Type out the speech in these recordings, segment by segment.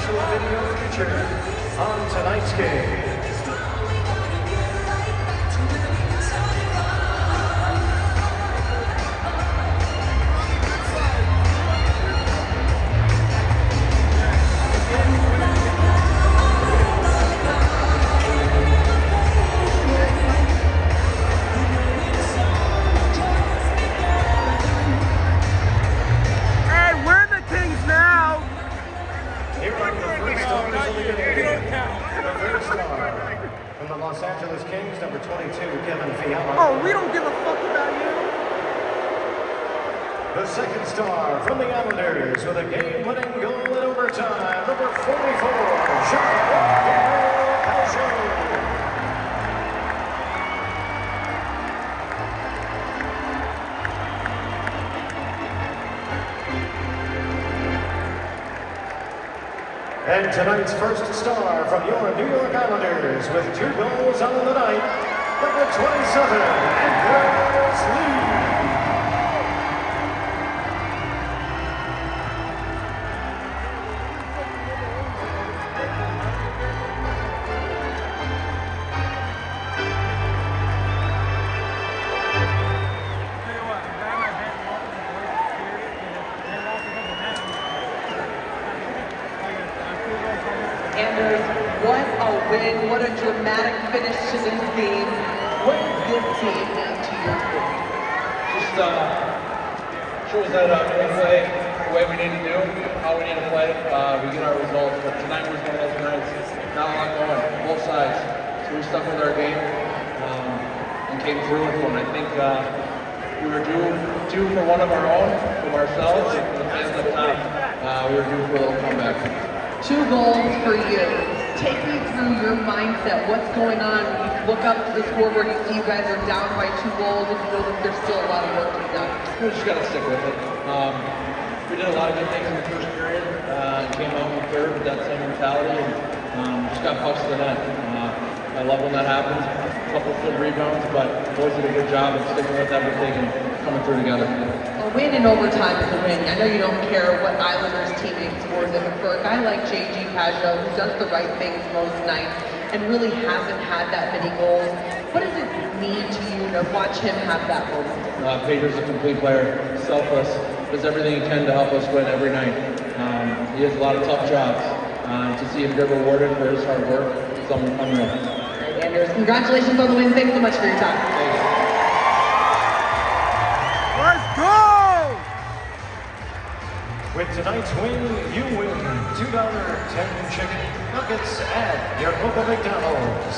special video feature on tonight's game. From the Los Angeles Kings, number 22, Fiala. Oh, we don't give a fuck about you. The second star from the Islanders with a game-winning goal in overtime, number 44, Pageau. And tonight's first star from your New York Islanders with 2 goals on the night, number 27, Anders Lee. Anders, what a win, what a dramatic finish to this game. What does this team mean to your group? Just shows that we play the way we need to do, how we need to play. We get our results, but tonight was one of those nights, not a lot going, both sides. So we stuck with our game and came through with one. I think we were due for one of our own, from ourselves, and from the fans up top. We were due for a little comeback. 2 goals for you. Take me through your mindset. What's going on when you look up to the scoreboard, you see you guys are down by 2 goals, and you know that there's still a lot of work to be done? We just got to stick with it. We did a lot of good things in the first period. Came out in the third with that same mentality, and just got pucks to the net. I love when that happens. A couple of good rebounds, but boys did a good job of sticking with everything and coming through together. A win in overtime is a win. I know you don't care what Islanders teammate scores it, but for a guy like J.G. Pageau, who does the right things most nights and really hasn't had that many goals, what does it mean to you to watch him have that moment? Pageau's a complete player, selfless, does everything he can to help us win every night. He has a lot of tough jobs. To see him get rewarded for his hard work, it's unreal. Anders, congratulations on the win. Thanks so much for your time. Thanks. Let's go! With tonight's win, you win $2.10 chicken nuggets at your local McDonald's.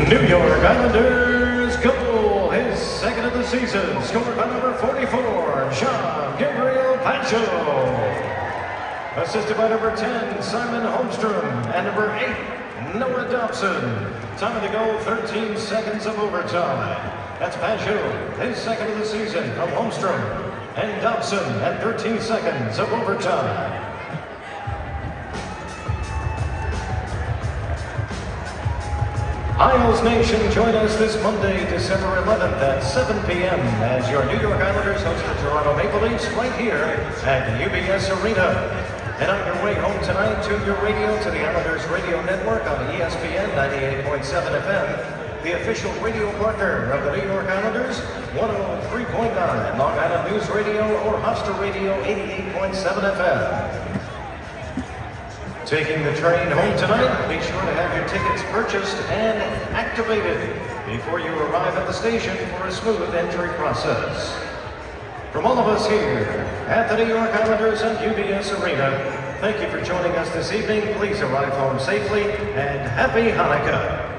New York Islanders goal, his second of the season, scored by number 44, Jean-Gabriel Pageau. Assisted by number 10, Simon Holmstrom, and number 8, Noah Dobson. Time of the goal, 13 seconds of overtime. That's Pageau, his second of the season, from Holmstrom, and Dobson at 13 seconds of overtime. Isles Nation, join us this Monday, December 11th at 7 p.m. as your New York Islanders host the Toronto Maple Leafs right here at UBS Arena. And on your way home tonight, tune your radio to the Islanders Radio Network on ESPN 98.7 FM, the official radio partner of the New York Islanders, 103.9 Long Island News Radio or Hofstra Radio 88.7 FM. Taking the train home tonight, be sure to have your tickets purchased and activated before you arrive at the station for a smooth entry process. From all of us here at the New York Islanders and UBS Arena, thank you for joining us this evening. Please arrive home safely and happy Hanukkah.